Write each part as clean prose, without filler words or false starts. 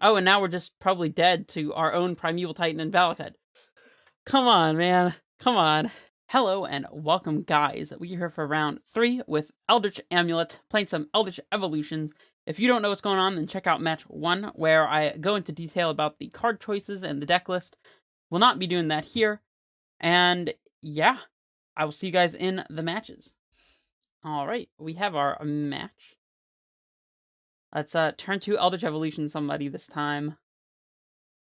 Oh, and now we're just probably dead to our own Primeval Titan and Valakut. Come on, man. Come on. Hello and welcome, guys. We're here for round 3 with Eldritch Amulet, playing some Eldritch Evolutions. If you don't know what's going on, then check out match 1, where I go into detail about the card choices and the deck list. We'll not be doing that here. And yeah, I will see you guys in the matches. Alright, we have our match. Let's turn to Eldritch Evolution somebody this time.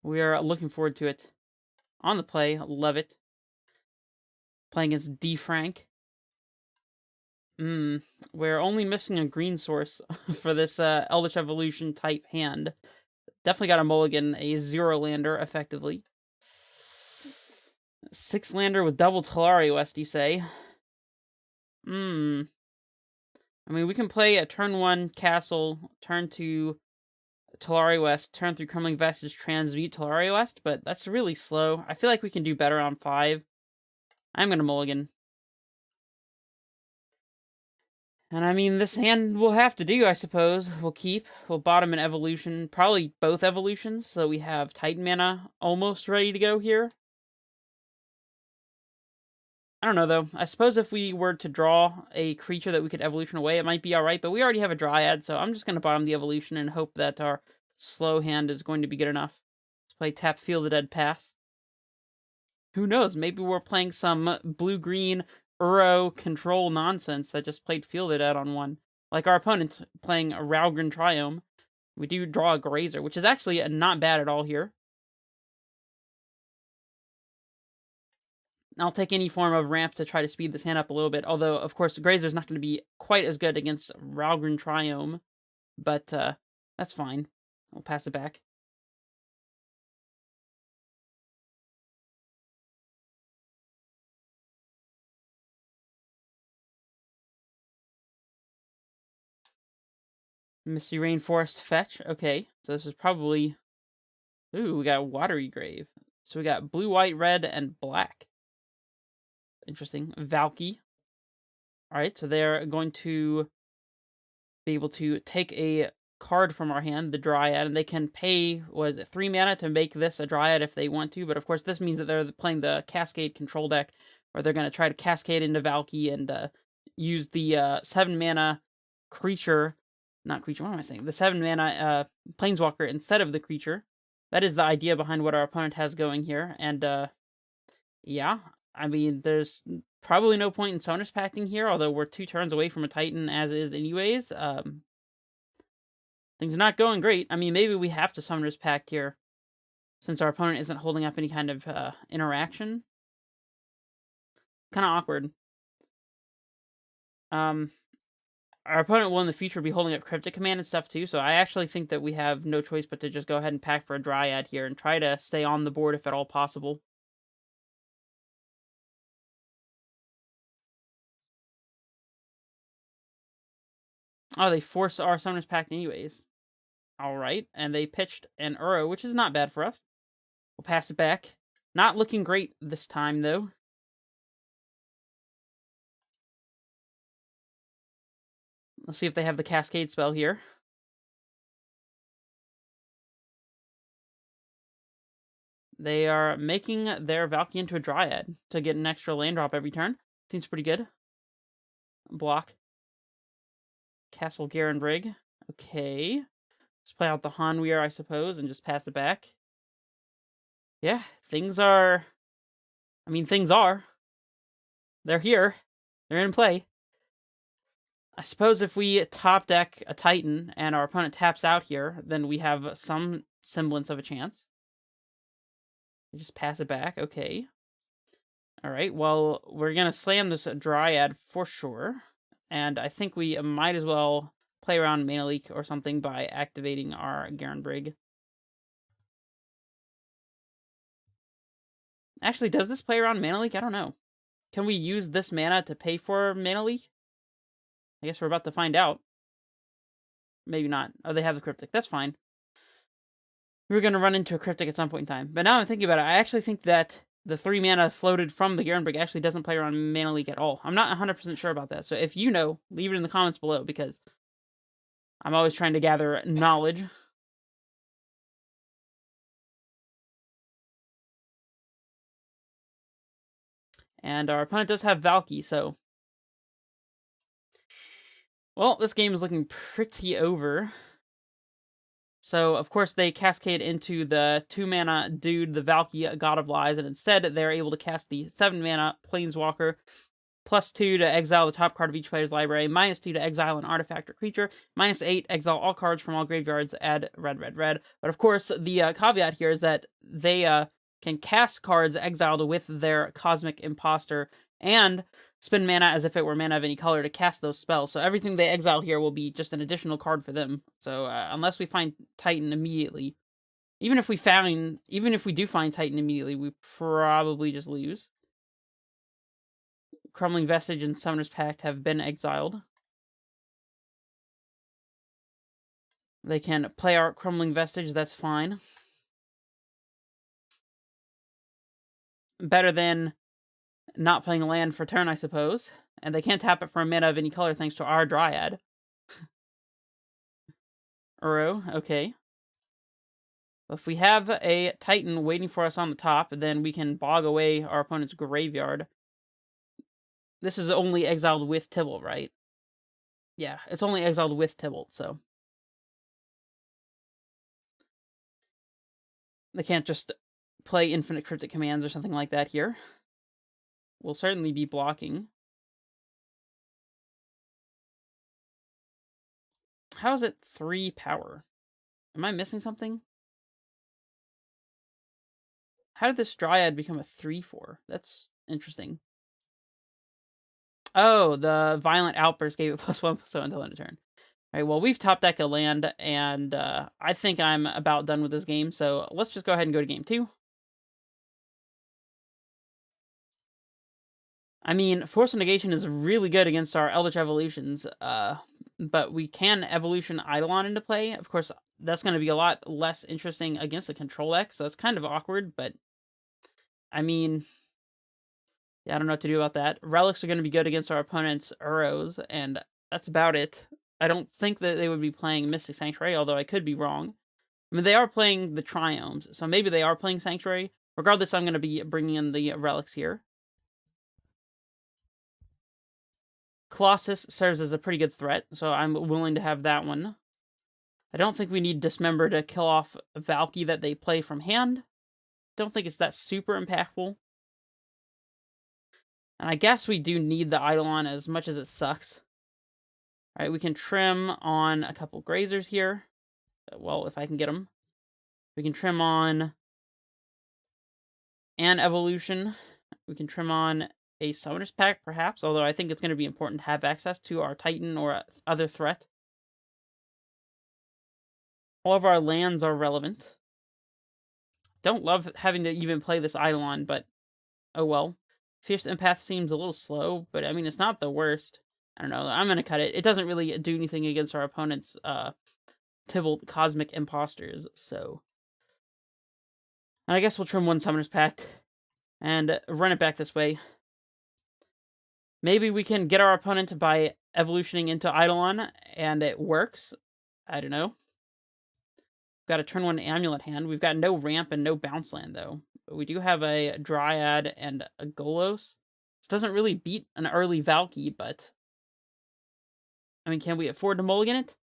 We are looking forward to it. On the play, love it. Playing against D. Frank. We're only missing a green source for this Eldritch Evolution type hand. Definitely got a mulligan, a 0-lander, effectively. 6-lander with double Talari West, you say? I mean, we can play a turn 1 castle, turn 2 Talari West, turn 3 Crumbling Vestige, transmute Talari West, but that's really slow. I feel like we can do better on 5. I'm gonna mulligan. And I mean, this hand will have to do, I suppose. We'll bottom an evolution, probably both evolutions, so we have Titan mana almost ready to go here. I don't know, though. I suppose if we were to draw a creature that we could evolution away, it might be alright, but we already have a Dryad, so I'm just going to bottom the evolution and hope that our slow hand is going to be good enough. Let's play tap Feel the Dead pass. Who knows? Maybe we're playing some blue-green Uro control nonsense that just played Feel the Dead on one. Like our opponent playing a Ralgren Triome. We do draw a Grazer, which is actually not bad at all here. I'll take any form of ramp to try to speed this hand up a little bit. Although, of course, Grazer's not going to be quite as good against Ralgren Triome. But that's fine. We'll pass it back. Misty Rainforest Fetch. Okay, so this is probably... Ooh, we got Watery Grave. So we got blue, white, red, and black. Interesting. Valki. Alright, so they're going to be able to take a card from our hand, the Dryad, and they can pay, 3 mana to make this a Dryad if they want to, but of course this means that they're playing the Cascade control deck, where they're going to try to cascade into Valki and use the 7 mana creature, not creature, what am I saying? The 7 mana Planeswalker instead of the creature. That is the idea behind what our opponent has going here, and yeah, I mean, there's probably no point in Summoner's Pacting here, although we're 2 turns away from a Titan as is anyways. Things are not going great. I mean, maybe we have to Summoner's Pact here, since our opponent isn't holding up any kind of interaction. Kind of awkward. Our opponent will in the future be holding up Cryptic Command and stuff too, so I actually think that we have no choice but to just go ahead and pack for a Dryad here and try to stay on the board if at all possible. Oh, they force our Summoner's Pact anyways. Alright, and they pitched an Uro, which is not bad for us. We'll pass it back. Not looking great this time, though. Let's see if they have the Cascade spell here. They are making their Valki into a Dryad to get an extra land drop every turn. Seems pretty good. Block. Castle Garenbrig. Okay. Let's play out the Hanweir, I suppose, and just pass it back. Yeah, things are... I mean, things are. They're here. They're in play. I suppose if we top deck a Titan and our opponent taps out here, then we have some semblance of a chance. Just pass it back. Okay. Alright, well, we're going to slam this Dryad for sure. And I think we might as well play around Mana Leak or something by activating our Garenbrig. Actually, does this play around Mana Leak? I don't know. Can we use this mana to pay for Mana Leak? I guess we're about to find out. Maybe not. Oh, they have the Cryptic. That's fine. We were going to run into a Cryptic at some point in time. But now I'm thinking about it, I actually think that the 3 mana floated from the Garenbrig actually doesn't play around Mana Leak at all. I'm not 100% sure about that. So if you know, leave it in the comments below, because I'm always trying to gather knowledge. And our opponent does have Valki, so... Well, this game is looking pretty over. So, of course, they cascade into the 2-mana dude, the Valki, God of Lies, and instead they're able to cast the 7-mana Planeswalker, +2 to exile the top card of each player's library, -2 to exile an artifact or creature, -8, exile all cards from all graveyards, add red, red, red. But of course, the caveat here is that they can cast cards exiled with their Cosmic Imposter, and spend mana as if it were mana of any color to cast those spells. So everything they exile here will be just an additional card for them. So unless we find Titan immediately, even if we do find Titan immediately, we probably just lose. Crumbling Vestige and Summoner's Pact have been exiled. They can play our Crumbling Vestige, that's fine. Better than not playing a land for turn, I suppose. And they can't tap it for a mana of any color thanks to our Dryad. Uro, okay. If we have a Titan waiting for us on the top, then we can bog away our opponent's graveyard. This is only exiled with Tibalt, right? Yeah, it's only exiled with Tibalt, so... They can't just play infinite cryptic commands or something like that here. We'll certainly be blocking. How is it 3 power? Am I missing something? How did this Dryad become a 3/4? That's interesting. Oh, the Violent Outburst gave it +1/+1 until end of turn. Alright, well, we've top decked a land, and I think I'm about done with this game, so let's just go ahead and go to game 2. I mean, Force of Negation is really good against our Eldritch Evolutions, but we can Evolution Eidolon into play. Of course, that's going to be a lot less interesting against the Control deck, so it's kind of awkward, but I mean, yeah, I don't know what to do about that. Relics are going to be good against our opponent's Uros, and that's about it. I don't think that they would be playing Mystic Sanctuary, although I could be wrong. I mean, they are playing the Triomes, so maybe they are playing Sanctuary. Regardless, I'm going to be bringing in the Relics here. Colossus serves as a pretty good threat, so I'm willing to have that one. I don't think we need Dismember to kill off Valki that they play from hand. Don't think it's that super impactful. And I guess we do need the Eidolon as much as it sucks. Alright, we can trim on a couple Grazers here. Well, if I can get them. We can trim on an Evolution. We can trim on a Summoner's Pact, perhaps, although I think it's going to be important to have access to our Titan or other threat. All of our lands are relevant. Don't love having to even play this Eidolon, but oh well. Fierce Empath seems a little slow, but I mean, it's not the worst. I don't know, I'm going to cut it. It doesn't really do anything against our opponent's Tibalt Cosmic Imposters, so... And I guess we'll trim one Summoner's Pact and run it back this way. Maybe we can get our opponent by evolutioning into Eidolon, and it works. I don't know. Got a turn 1 Amulet hand. We've got no ramp and no bounce land, though. But we do have a Dryad and a Golos. This doesn't really beat an early Valki, but... I mean, can we afford to mulligan it?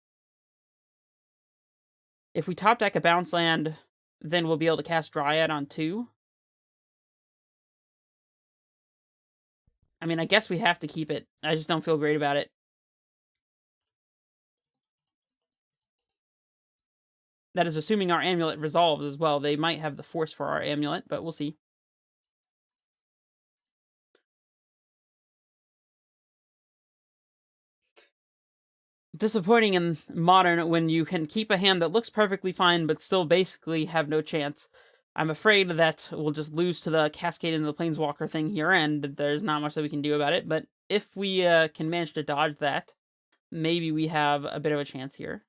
If we top deck a bounce land, then we'll be able to cast Dryad on 2. I mean, I guess we have to keep it. I just don't feel great about it. That is assuming our Amulet resolves as well. They might have the force for our Amulet, but we'll see. Disappointing in Modern when you can keep a hand that looks perfectly fine, but still basically have no chance. I'm afraid that we'll just lose to the Cascade into the Planeswalker thing here, and there's not much that we can do about it. But if we can manage to dodge that, maybe we have a bit of a chance here.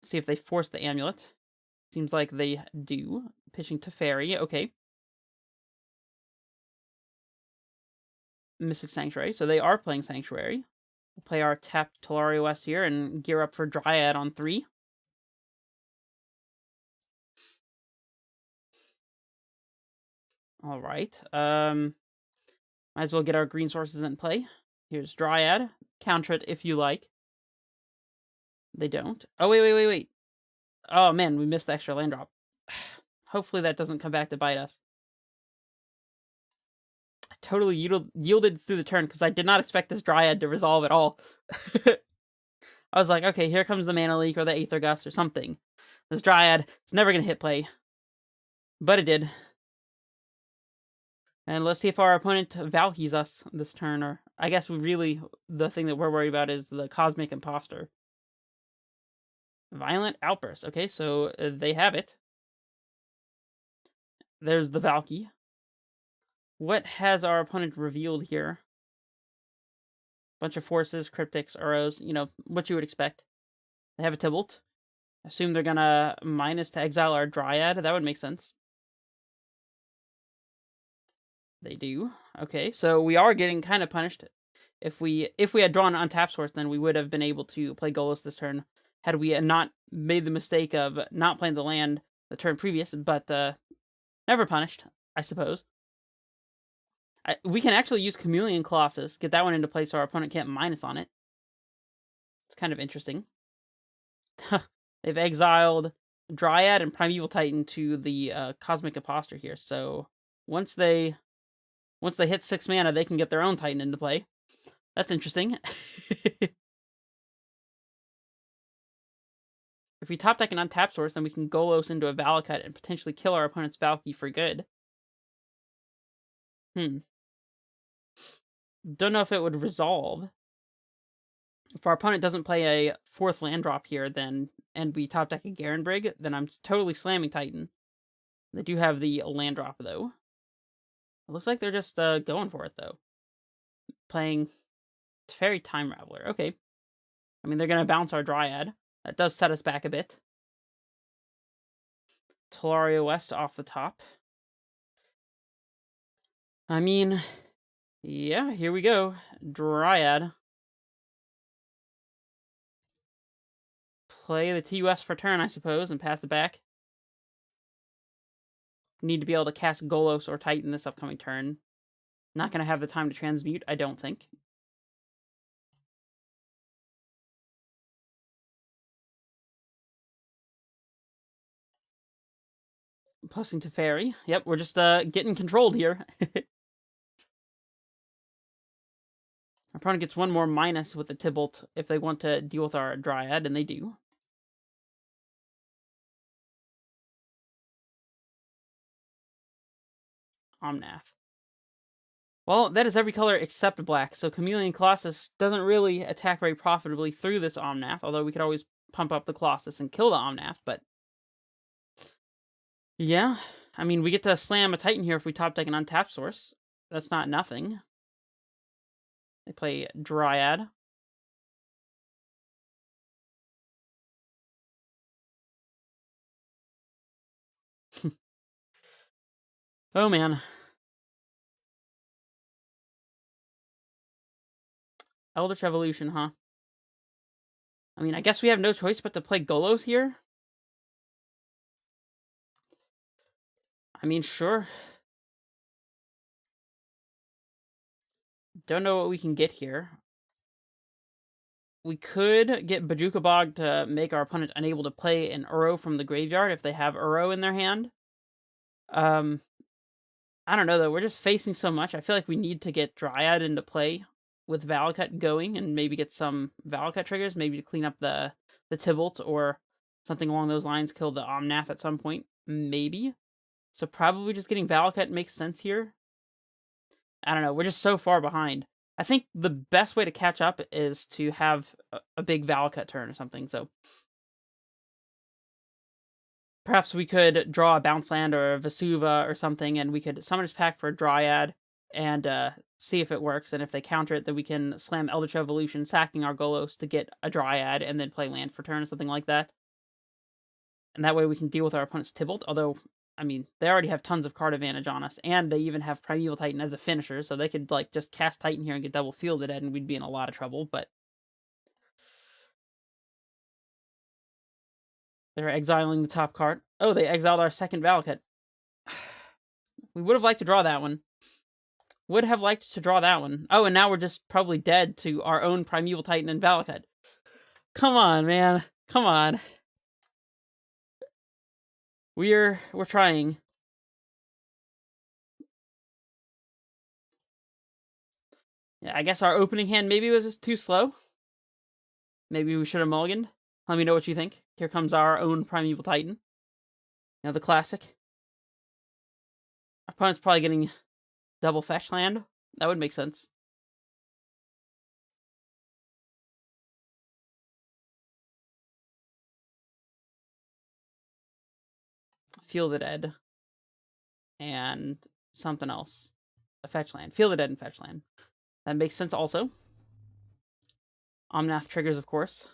See if they force the Amulet. Seems like they do. Pitching to Fairy, okay. Mystic Sanctuary, so they are playing Sanctuary. We'll play our tapped Tolaria West here and gear up for Dryad on 3. All right. Might as well get our green sources in play. Here's Dryad. Counter it if you like. They don't. Oh, wait. Oh, man, we missed the extra land drop. Hopefully that doesn't come back to bite us. I totally yielded through the turn because I did not expect this Dryad to resolve at all. I was like, okay, here comes the Mana Leak or the Aether Gust or something. This Dryad, it's never going to hit play. But it did. And let's see if our opponent Valkies us this turn. Or I guess the thing that we're worried about is the Cosmic Imposter. Violent Outburst. Okay, so they have it. There's the Valki. What has our opponent revealed here? Bunch of forces, cryptics, arrows, what you would expect. They have a Tibalt. Assume they're gonna minus to exile our Dryad. That would make sense. They do. Okay, so we are getting kind of punished. If we had drawn an untapped source, then we would have been able to play Golos this turn, had we not made the mistake of not playing the land the turn previous, but never punished, I suppose. We can actually use Chameleon Colossus, get that one into play so our opponent can't minus on it. It's kind of interesting. They've exiled Dryad and Primeval Titan to the Cosmic Imposter here, so once they hit 6 mana, they can get their own Titan into play. That's interesting. If we top deck an untapped source, then we can Golos into a Valakut and potentially kill our opponent's Valki for good. Don't know if it would resolve. If our opponent doesn't play a 4th land drop here, and we top deck a Garen Brig, then I'm totally slamming Titan. They do have the land drop, though. It looks like they're just going for it, though. Playing Teferi Time Raveler. Okay. I mean, they're going to bounce our Dryad. That does set us back a bit. Talaria West off the top. I mean, yeah, here we go. Dryad. Play the TUS for turn, I suppose, and pass it back. Need to be able to cast Golos or Titan this upcoming turn. Not going to have the time to transmute, I don't think. Plussing Teferi. Yep, we're just getting controlled here. Our opponent gets one more minus with the Tibalt if they want to deal with our Dryad, and they do. Omnath. Well, that is every color except black, so Chameleon Colossus doesn't really attack very profitably through this Omnath, although we could always pump up the Colossus and kill the Omnath, but... yeah, I mean, we get to slam a Titan here if we top deck an untapped source. That's not nothing. They play Dryad. Oh, man. Eldritch Evolution, huh? I mean, I guess we have no choice but to play Golos here. I mean, sure. Don't know what we can get here. We could get Bajuka Bog to make our opponent unable to play an Uro from the graveyard if they have Uro in their hand. I don't know, though. We're just facing so much. I feel like we need to get Dryad into play with Valakut going and maybe get some Valakut triggers, maybe to clean up the Tibalt or something along those lines, kill the Omnath at some point. Maybe. So probably just getting Valakut makes sense here. I don't know. We're just so far behind. I think the best way to catch up is to have a big Valakut turn or something, so... perhaps we could draw a Bounce Land or a Vesuva or something, and we could Summoner's Pact for a Dryad, and see if it works, and if they counter it, then we can slam Eldritch Evolution, sacking our Golos to get a Dryad, and then play land for turn or something like that. And that way we can deal with our opponent's Tibalt, although... I mean, they already have tons of card advantage on us, and they even have Primeval Titan as a finisher, so they could, like, just cast Titan here and get double fielded, and we'd be in a lot of trouble, but... they're exiling the top card. Oh, they exiled our second Valakut. We would have liked to draw that one. Would have liked to draw that one. Oh, and now we're just probably dead to our own Primeval Titan and Valakut. Come on, man. Come on. We're trying. Yeah, I guess our opening hand maybe was just too slow. Maybe we should have mulliganed. Let me know what you think. Here comes our own Primeval Titan. You know, the classic. Our opponent's probably getting double fetch land. That would make sense. Feel the Dead. And something else. A fetch land. Feel the Dead and fetch land. That makes sense also. Omnath triggers, of course.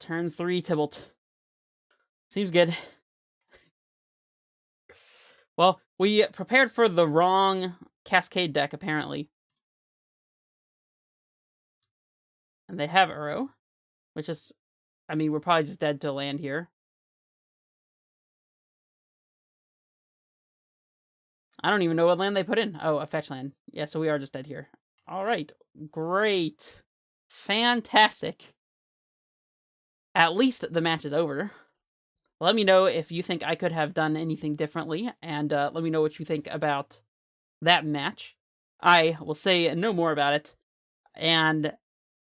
Turn 3 Tibalt. Seems good. Well, we prepared for the wrong Cascade deck, apparently. And they have Uro, which is... I mean, we're probably just dead to land here. I don't even know what land they put in. Oh, a fetch land. Yeah, so we are just dead here. All right. Great. Fantastic. At least the match is over. Let me know if you think I could have done anything differently, and let me know what you think about that match. I will say no more about it, and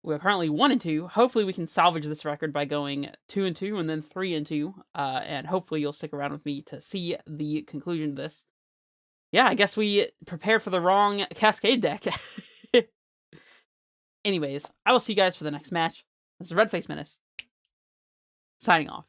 we're currently 1-2. Hopefully we can salvage this record by going 2-2 and then 3-2, and hopefully you'll stick around with me to see the conclusion of this. Yeah, I guess we prepared for the wrong Cascade deck. Anyways, I will see you guys for the next match. This is Redface Menace, signing off.